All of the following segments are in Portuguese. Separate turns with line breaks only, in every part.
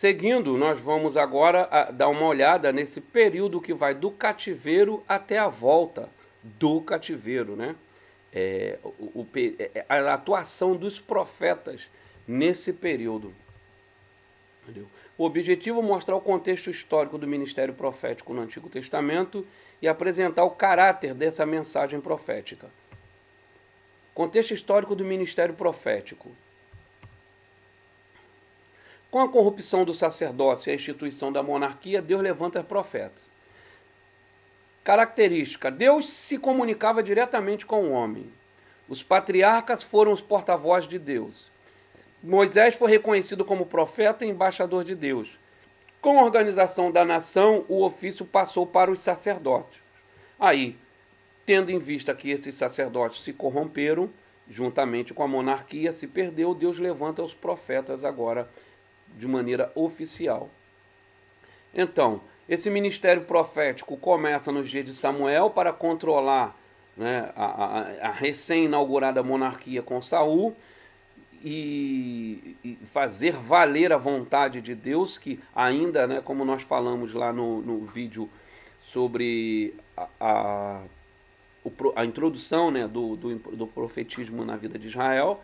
Seguindo, nós vamos agora dar uma olhada nesse período que vai do cativeiro até a volta do cativeiro, né? A atuação dos profetas nesse período. Entendeu? O objetivo é mostrar o contexto histórico do ministério profético no Antigo Testamento e apresentar o caráter dessa mensagem profética. Contexto histórico do ministério profético. Com a corrupção do sacerdócio e a instituição da monarquia, Deus levanta profetas. Característica: Deus se comunicava diretamente com o homem. Os patriarcas foram os porta-vozes de Deus. Moisés foi reconhecido como profeta e embaixador de Deus. Com a organização da nação, o ofício passou para os sacerdotes. Aí, tendo em vista que esses sacerdotes se corromperam, juntamente com a monarquia se perdeu, Deus levanta os profetas agora de maneira oficial. Então, esse ministério profético começa nos dias de Samuel para controlar, né, a recém-inaugurada monarquia com Saul e fazer valer a vontade de Deus, que ainda, né, como nós falamos lá no vídeo sobre a introdução, né, do profetismo na vida de Israel,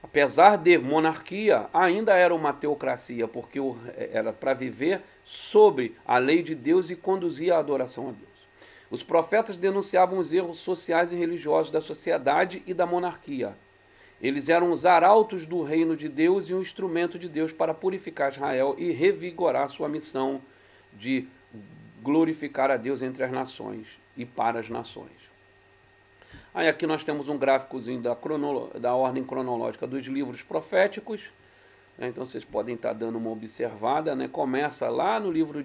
apesar de monarquia, ainda era uma teocracia, porque era para viver sobre a lei de Deus e conduzir a adoração a Deus. Os profetas denunciavam os erros sociais e religiosos da sociedade e da monarquia. Eles eram os arautos do reino de Deus e um instrumento de Deus para purificar Israel e revigorar sua missão de glorificar a Deus entre as nações e para as nações. Aí aqui nós temos um gráficozinho da ordem cronológica dos livros proféticos, né? Então vocês podem estar dando uma observada, né? Começa lá no livro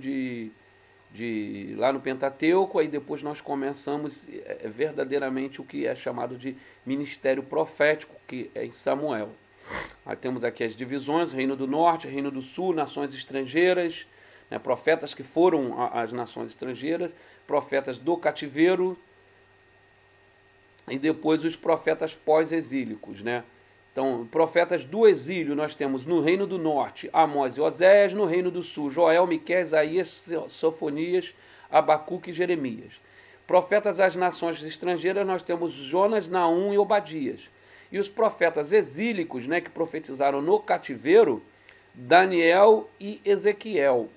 lá no Pentateuco, aí depois nós começamos verdadeiramente o que é chamado de ministério profético, que é em Samuel. Aí temos aqui as divisões: Reino do Norte, Reino do Sul, nações estrangeiras, né? Profetas que foram às nações estrangeiras, profetas do cativeiro, e depois os profetas pós-exílicos, né? Então, profetas do exílio nós temos no Reino do Norte, Amós e Oséias; no Reino do Sul, Joel, Miqueias, Isaías, Sofonias, Abacuque e Jeremias. Profetas às nações estrangeiras nós temos Jonas, Naum e Obadias. E os profetas exílicos, né, que profetizaram no cativeiro, Daniel e Ezequiel.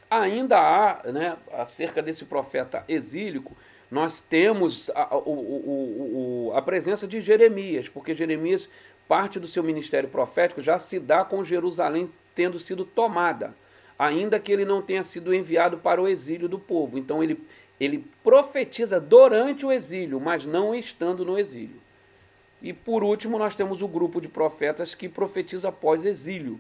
Ainda há, né, acerca desse profeta exílico, nós temos a presença de Jeremias, porque Jeremias, parte do seu ministério profético já se dá com Jerusalém tendo sido tomada, ainda que ele não tenha sido enviado para o exílio do povo. Então ele profetiza durante o exílio, mas não estando no exílio. E por último nós temos o grupo de profetas que profetiza após exílio,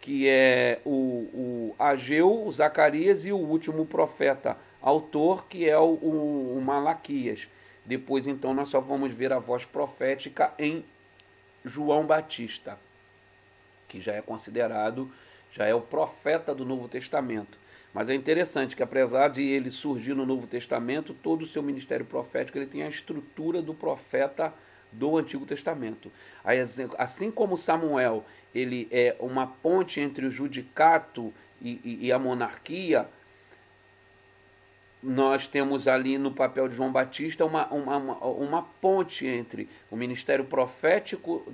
que é o Ageu, o Zacarias e o último profeta autor, que é o Malaquias. Depois então nós só vamos ver a voz profética em João Batista, que já é considerado, já é o profeta do Novo Testamento. Mas é interessante que, apesar de ele surgir no Novo Testamento, todo o seu ministério profético ele tem a estrutura do profeta do Antigo Testamento. Assim como Samuel ele é uma ponte entre o judicato e a monarquia, nós temos ali no papel de João Batista uma ponte entre o ministério profético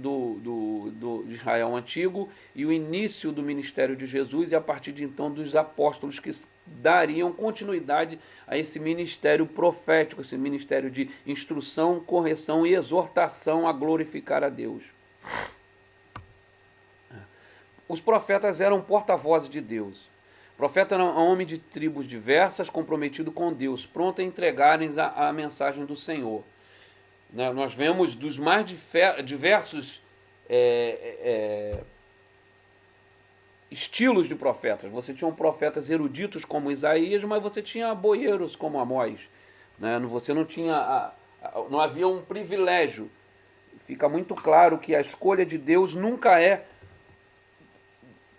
de Israel antigo e o início do ministério de Jesus, e a partir de então dos apóstolos que dariam continuidade a esse ministério profético, esse ministério de instrução, correção e exortação a glorificar a Deus. Os profetas eram porta-vozes de Deus. O profeta era um homem de tribos diversas, comprometido com Deus, pronto a entregarem a mensagem do Senhor. Nós vemos dos mais diversos estilos de profetas. Você tinha profetas eruditos como Isaías, mas você tinha boieiros como Amós. Você não havia um privilégio. Fica muito claro que a escolha de Deus nunca é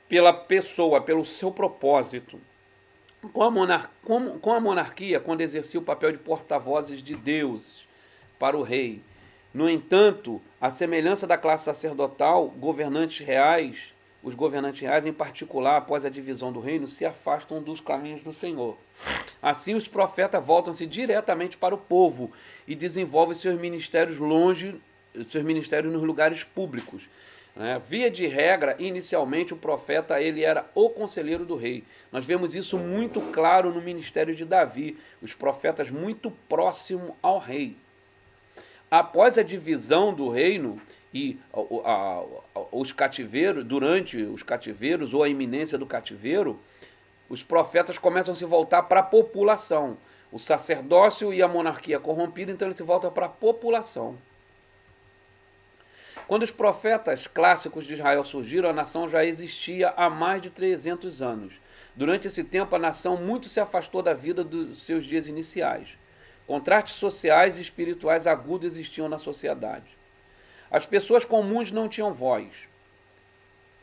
pela pessoa, pelo seu propósito. Com a monarquia, quando exercia o papel de porta-vozes de Deus para o rei, No entanto, à semelhança da classe sacerdotal, governantes reais, os governantes reais, em particular após a divisão do reino, se afastam dos caminhos do Senhor. Assim, os profetas voltam-se diretamente para o povo e desenvolvem seus ministérios nos lugares públicos. Via de regra, inicialmente o profeta ele era o conselheiro do rei. Nós vemos isso muito claro no ministério de Davi, os profetas muito próximos ao rei. Após a divisão do reino e os cativeiros, durante os cativeiros ou a iminência do cativeiro, os profetas começam a se voltar para a população. O sacerdócio e a monarquia corrompida, então ele se volta para a população. Quando os profetas clássicos de Israel surgiram, a nação já existia há mais de 300 anos. Durante esse tempo, a nação muito se afastou da vida dos seus dias iniciais. Contrastes sociais e espirituais agudos existiam na sociedade. As pessoas comuns não tinham voz.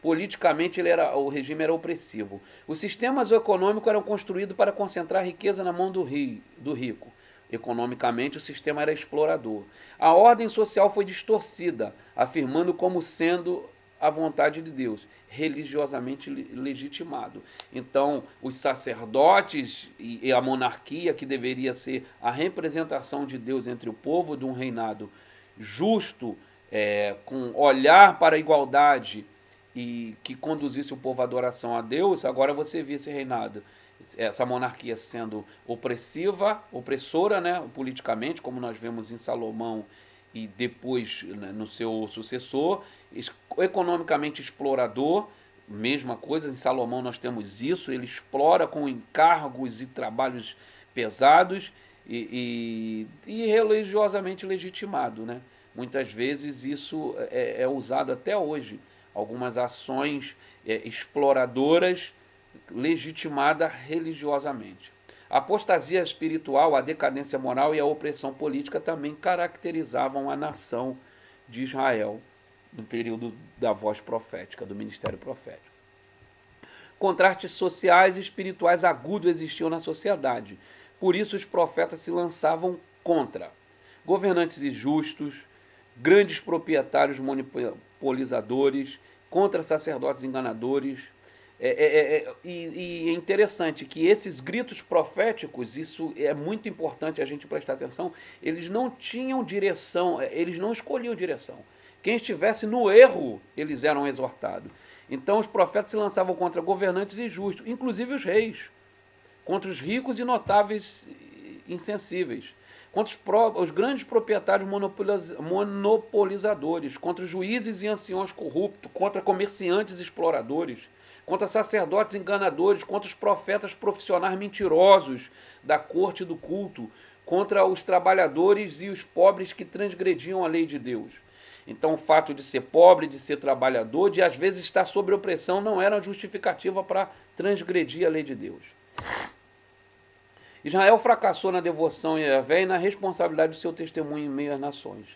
Politicamente, o regime era opressivo. Os sistemas econômicos eram construídos para concentrar riqueza na mão do rico. Economicamente, o sistema era explorador. A ordem social foi distorcida, afirmando como sendo a vontade de Deus, religiosamente legitimado. Então, os sacerdotes e a monarquia, que deveria ser a representação de Deus entre o povo de um reinado justo, com olhar para a igualdade e que conduzisse o povo à adoração a Deus, agora você vê esse reinado, essa monarquia sendo opressiva, opressora, politicamente, como nós vemos em Salomão e depois no seu sucessor, economicamente explorador, mesma coisa, em Salomão nós temos isso, ele explora com encargos e trabalhos pesados e religiosamente legitimado, Muitas vezes isso é usado até hoje, algumas ações exploradoras legitimada religiosamente. A apostasia espiritual, a decadência moral e a opressão política também caracterizavam a nação de Israel no período da voz profética, do ministério profético. Contrastes sociais e espirituais agudos existiam na sociedade. Por isso os profetas se lançavam contra governantes injustos, grandes proprietários monopolizadores, contra sacerdotes enganadores. E é interessante que esses gritos proféticos, isso é muito importante a gente prestar atenção, eles não tinham direção, eles não escolhiam direção. Quem estivesse no erro, eles eram exortados. Então os profetas se lançavam contra governantes injustos, inclusive os reis, contra os ricos e notáveis insensíveis, contra os grandes proprietários monopolizadores, contra os juízes e anciões corruptos, contra comerciantes exploradores, contra sacerdotes enganadores, contra os profetas profissionais mentirosos da corte e do culto, contra os trabalhadores e os pobres que transgrediam a lei de Deus. Então o fato de ser pobre, de ser trabalhador, de às vezes estar sob opressão, não era justificativa para transgredir a lei de Deus. Israel fracassou na devoção a Yahvé e na responsabilidade do seu testemunho em meio às nações.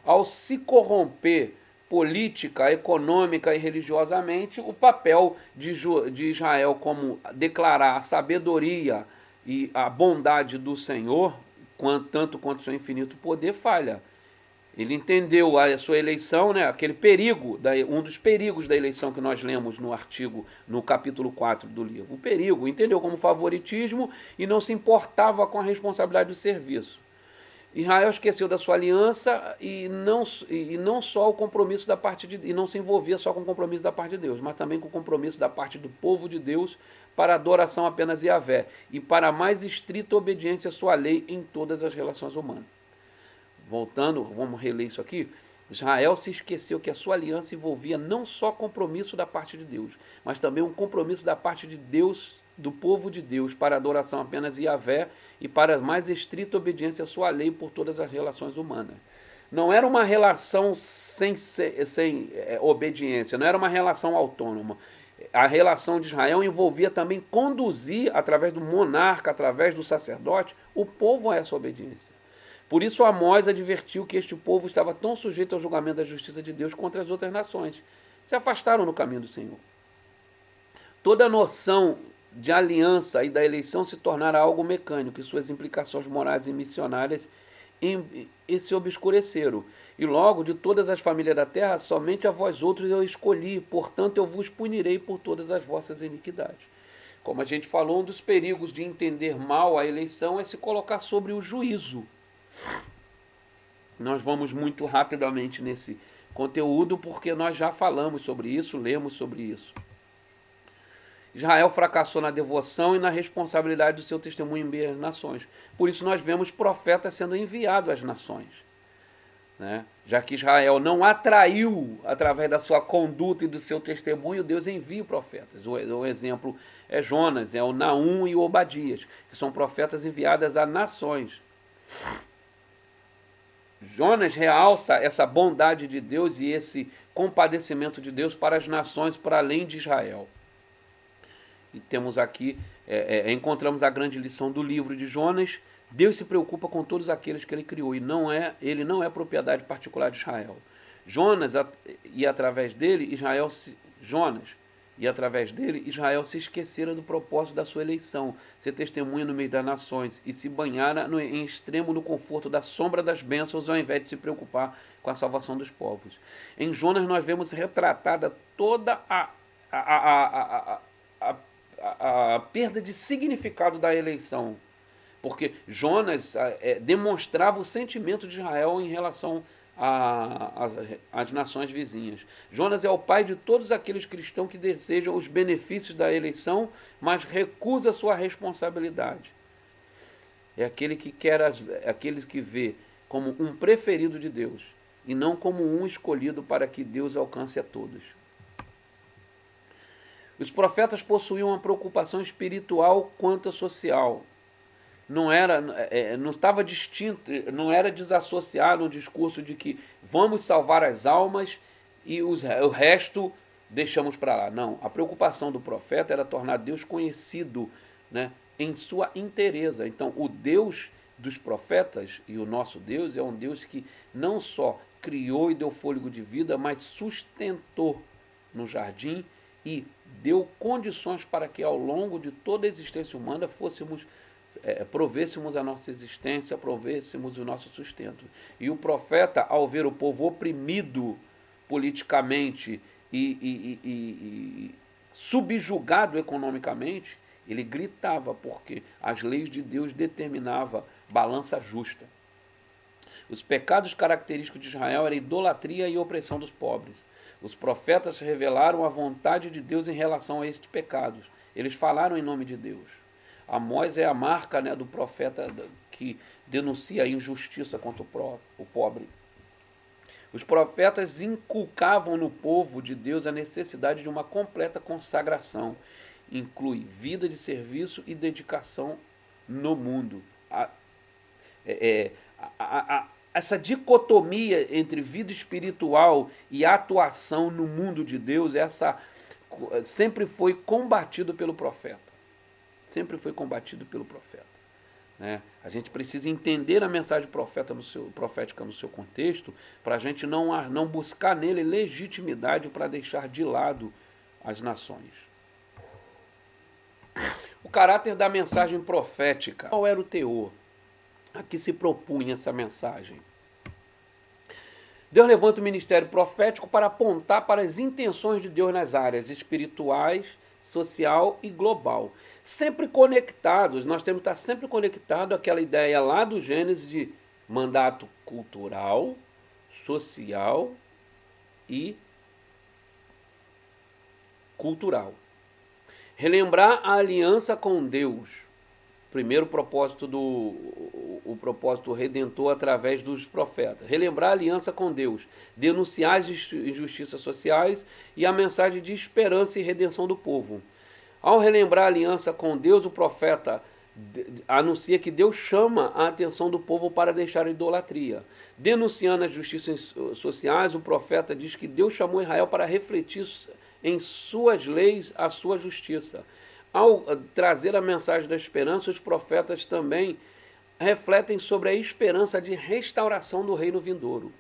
Ao se corromper política, econômica e religiosamente, o papel de Israel como declarar a sabedoria e a bondade do Senhor, tanto quanto seu infinito poder, falha. Ele entendeu a sua eleição, aquele perigo, um dos perigos da eleição que nós lemos no artigo, no capítulo 4 do livro. O perigo, entendeu como favoritismo e não se importava com a responsabilidade do serviço. Israel esqueceu da sua aliança e não só o compromisso da parte de Deus, e não se envolvia só com o compromisso da parte de Deus, mas também com o compromisso da parte do povo de Deus para a adoração apenas a Yahvé e para a mais estrita obediência à sua lei em todas as relações humanas. Voltando, vamos reler isso aqui. Israel se esqueceu que a sua aliança envolvia não só compromisso da parte de Deus, mas também um compromisso da parte de Deus, do povo de Deus, para a adoração apenas a Yahvé e para a mais estrita obediência à sua lei por todas as relações humanas. Não era uma relação sem obediência, não era uma relação autônoma. A relação de Israel envolvia também conduzir, através do monarca, através do sacerdote, o povo a essa obediência. Por isso Amós advertiu que este povo estava tão sujeito ao julgamento da justiça de Deus contra as outras nações. Se afastaram no caminho do Senhor. Toda a noção de aliança e da eleição se tornara algo mecânico e suas implicações morais e missionárias se obscureceram. E logo, de todas as famílias da terra, somente a vós outros eu escolhi, portanto eu vos punirei por todas as vossas iniquidades. Como a gente falou, um dos perigos de entender mal a eleição é se colocar sobre o juízo. Nós vamos muito rapidamente nesse conteúdo porque nós já falamos sobre isso, lemos sobre isso. Israel fracassou na devoção e na responsabilidade do seu testemunho em meio às nações. Por isso nós vemos profetas sendo enviados às nações, né? Já que Israel não atraiu através da sua conduta e do seu testemunho, Deus envia profetas. O exemplo é Jonas, é o Naum e o Obadias, que são profetas enviados a nações. Jonas realça essa bondade de Deus e esse compadecimento de Deus para as nações para além de Israel. E temos aqui, encontramos a grande lição do livro de Jonas. Deus se preocupa com todos aqueles que ele criou e ele não é propriedade particular de Israel. Jonas e através dele Israel se esquecera do propósito da sua eleição, ser testemunha no meio das nações e se banhara em extremo no conforto da sombra das bênçãos ao invés de se preocupar com a salvação dos povos. Em Jonas nós vemos retratada toda a perda de significado da eleição, porque Jonas demonstrava o sentimento de Israel em relação às nações vizinhas. Jonas é o pai de todos aqueles cristãos que desejam os benefícios da eleição, mas recusa sua responsabilidade. É aquele que aqueles que vê como um preferido de Deus e não como um escolhido para que Deus alcance a todos. Os profetas possuíam uma preocupação espiritual quanto a social. Não estava distinto, não era desassociado o discurso de que vamos salvar as almas e o resto deixamos para lá. Não, a preocupação do profeta era tornar Deus conhecido, né, em sua inteireza. Então, o Deus dos profetas e o nosso Deus é um Deus que não só criou e deu fôlego de vida, mas sustentou no jardim e deu condições para que ao longo de toda a existência humana provêssemos a nossa existência, provêssemos o nosso sustento. E o profeta, ao ver o povo oprimido politicamente e subjugado economicamente, ele gritava, porque as leis de Deus determinavam balança justa. Os pecados característicos de Israel eram a idolatria e a opressão dos pobres. Os profetas revelaram a vontade de Deus em relação a estes pecados. Eles falaram em nome de Deus. Amós é a marca, né, do profeta que denuncia a injustiça contra o pobre. Os profetas inculcavam no povo de Deus a necessidade de uma completa consagração. Inclui vida de serviço e dedicação no mundo. Essa dicotomia entre vida espiritual e atuação no mundo de Deus, sempre foi combatido pelo profeta. Sempre foi combatido pelo profeta, né? A gente precisa entender a mensagem profética no seu contexto, para a gente não buscar nele legitimidade para deixar de lado as nações. O caráter da mensagem profética. Qual era o teor a que se propunha essa mensagem? Deus levanta o ministério profético para apontar para as intenções de Deus nas áreas espirituais, social e global. Sempre conectados, nós temos que estar sempre conectados àquela ideia lá do Gênesis de mandato cultural, social e cultural. Relembrar a aliança com Deus. Primeiro propósito o propósito redentor através dos profetas. Relembrar a aliança com Deus, denunciar as injustiças sociais e a mensagem de esperança e redenção do povo. Ao relembrar a aliança com Deus, o profeta anuncia que Deus chama a atenção do povo para deixar a idolatria. Denunciando as injustiças sociais, o profeta diz que Deus chamou Israel para refletir em suas leis a sua justiça. Ao trazer a mensagem da esperança, os profetas também refletem sobre a esperança de restauração do reino vindouro.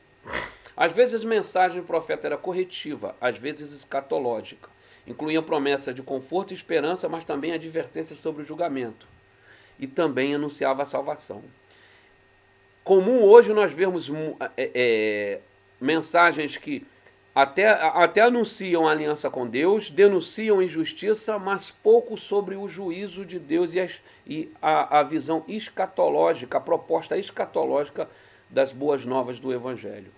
Às vezes a mensagem do profeta era corretiva, às vezes escatológica. Incluía promessa de conforto e esperança, mas também advertências sobre o julgamento. E também anunciava a salvação. Comum hoje nós vermos mensagens que até anunciam a aliança com Deus, denunciam injustiça, mas pouco sobre o juízo de Deus e a visão escatológica, a proposta escatológica das boas novas do Evangelho.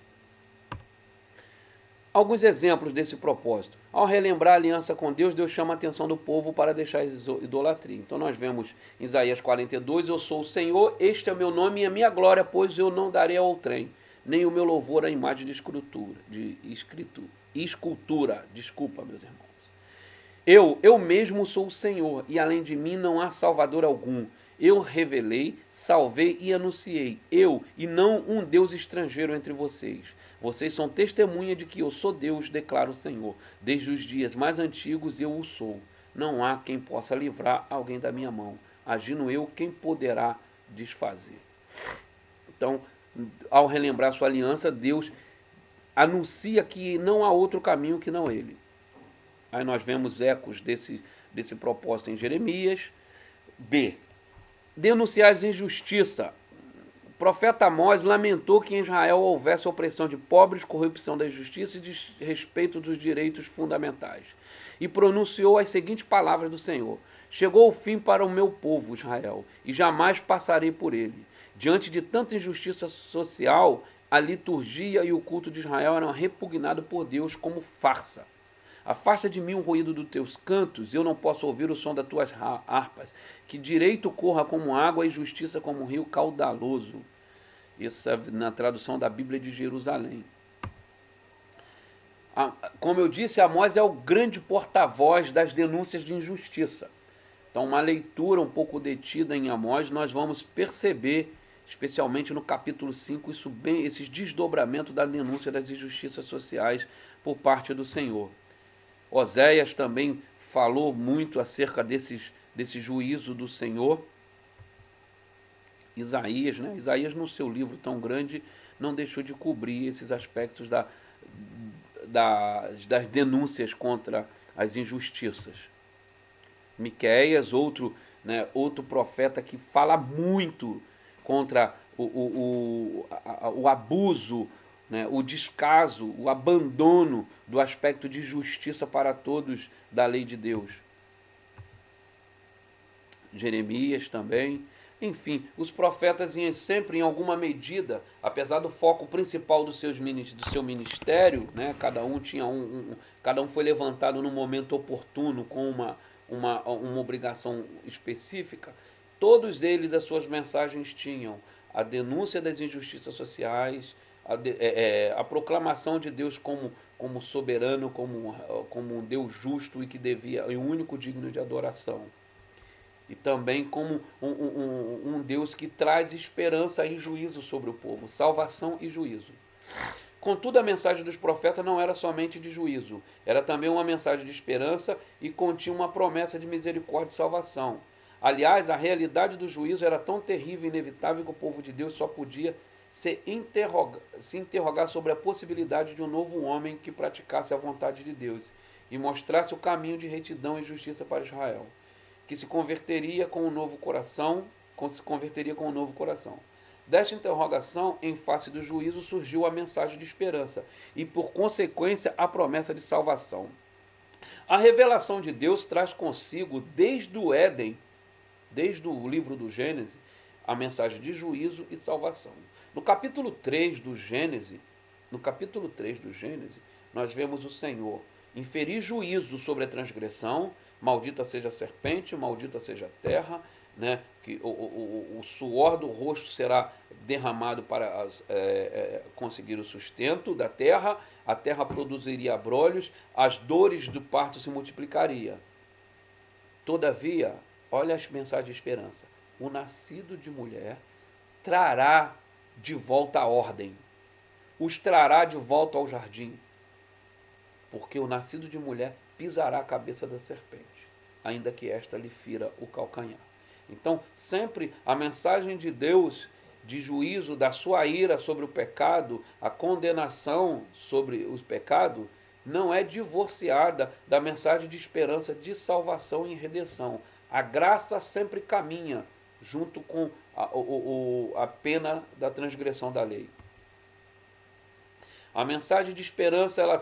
Alguns exemplos desse propósito. Ao relembrar a aliança com Deus, Deus chama a atenção do povo para deixar a idolatria. Então nós vemos em Isaías 42, eu sou o Senhor, este é o meu nome e a minha glória, pois eu não darei ao trem, nem o meu louvor à imagem de escultura. Desculpa, meus irmãos. Eu mesmo sou o Senhor, e além de mim não há salvador algum. Eu revelei, salvei e anunciei. Eu, e não um Deus estrangeiro entre vocês. Vocês são testemunha de que eu sou Deus, declara o Senhor. Desde os dias mais antigos eu o sou. Não há quem possa livrar alguém da minha mão. Agindo eu, quem poderá desfazer? Então, ao relembrar sua aliança, Deus anuncia que não há outro caminho que não ele. Aí nós vemos ecos desse propósito em Jeremias. B. Denunciar as injustiças. O profeta Amós lamentou que em Israel houvesse opressão de pobres, corrupção da justiça e desrespeito dos direitos fundamentais. E pronunciou as seguintes palavras do Senhor: chegou o fim para o meu povo, Israel, e jamais passarei por ele. Diante de tanta injustiça social, a liturgia e o culto de Israel eram repugnados por Deus como farsa. Afasta de mim o ruído dos teus cantos, eu não posso ouvir o som das tuas harpas. Que direito corra como água e justiça como um rio caudaloso. Isso é na tradução da Bíblia de Jerusalém. Como eu disse, Amós é o grande porta-voz das denúncias de injustiça. Então, uma leitura um pouco detida em Amós, nós vamos perceber, especialmente no capítulo 5, esses desdobramentos da denúncia das injustiças sociais por parte do Senhor. Oséias também falou muito acerca desse juízo do Senhor. Isaías, né? Isaías, no seu livro tão grande, não deixou de cobrir esses aspectos das denúncias contra as injustiças. Miqueias, outro profeta que fala muito contra o abuso, né, o descaso, o abandono do aspecto de justiça para todos da lei de Deus. Jeremias também. Enfim, os profetas sempre em alguma medida, apesar do foco principal do seu ministério, né, cada um foi levantado no momento oportuno com uma obrigação específica, todos eles as suas mensagens tinham a denúncia das injustiças sociais, a proclamação de Deus como soberano, como um Deus justo e o único digno de adoração. E também como um Deus que traz esperança e juízo sobre o povo, salvação e juízo. Contudo, a mensagem dos profetas não era somente de juízo, era também uma mensagem de esperança e continha uma promessa de misericórdia e salvação. Aliás, a realidade do juízo era tão terrível e inevitável que o povo de Deus só podia se interrogar sobre a possibilidade de um novo homem que praticasse a vontade de Deus e mostrasse o caminho de retidão e justiça para Israel, que se converteria com um novo coração. Desta interrogação, em face do juízo, surgiu a mensagem de esperança e, por consequência, a promessa de salvação. A revelação de Deus traz consigo, desde o Éden, desde o livro do Gênesis, a mensagem de juízo e salvação. No capítulo 3 do Gênesis, nós vemos o Senhor inferir juízo sobre a transgressão. Maldita seja a serpente, maldita seja a terra, né? Que o suor do rosto será derramado para conseguir o sustento da terra, a terra produziria abrolhos, as dores do parto se multiplicariam. Todavia, olha as mensagens de esperança: o nascido de mulher trará de volta a ordem, os trará de volta ao jardim, porque o nascido de mulher pisará a cabeça da serpente, ainda que esta lhe fira o calcanhar. Então, sempre a mensagem de Deus de juízo, da sua ira sobre o pecado, a condenação sobre os pecados, não é divorciada da mensagem de esperança, de salvação e redenção. A graça sempre caminha junto com a pena da transgressão da lei. A mensagem de esperança ela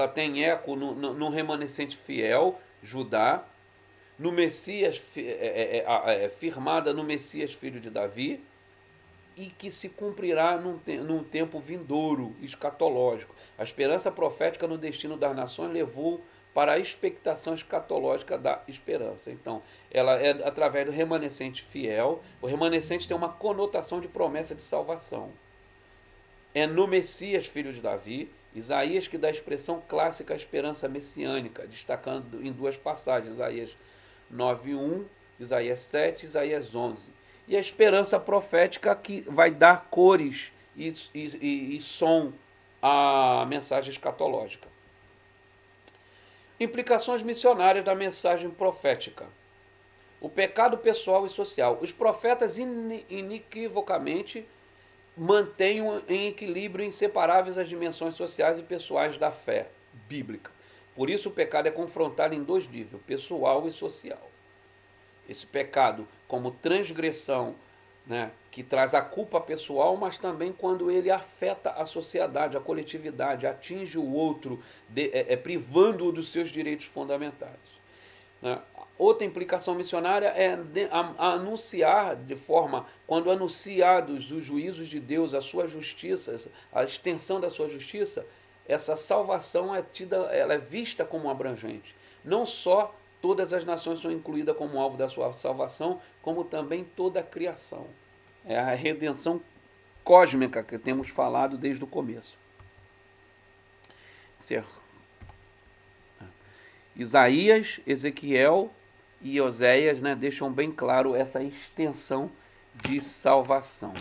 tem eco no remanescente fiel, Judá, no Messias, firmada no Messias filho de Davi, e que se cumprirá num tempo vindouro, escatológico. A esperança profética no destino das nações levou para a expectação escatológica da esperança. Então, ela é através do remanescente fiel. O remanescente tem uma conotação de promessa de salvação. É no Messias, filho de Davi, Isaías que dá a expressão clássica à esperança messiânica, destacando em duas passagens, Isaías 9:1, Isaías 7, Isaías 11. E a esperança profética que vai dar cores e som à mensagem escatológica. Implicações missionárias da mensagem profética. O pecado pessoal e social. Os profetas inequivocamente mantêm em equilíbrio inseparáveis as dimensões sociais e pessoais da fé bíblica. Por isso o pecado é confrontado em dois níveis, pessoal e social. Esse pecado como transgressão, né, que traz a culpa pessoal, mas também quando ele afeta a sociedade, a coletividade, atinge o outro, privando-o dos seus direitos fundamentais. Né? Outra implicação missionária é anunciar de forma, quando anunciados os juízos de Deus, a sua justiça, a extensão da sua justiça, essa salvação ela é vista como abrangente. Não só todas as nações são incluídas como alvo da sua salvação, como também toda a criação. É a redenção cósmica que temos falado desde o começo. Certo? Isaías, Ezequiel e Oséias, né, deixam bem claro essa extensão de salvação.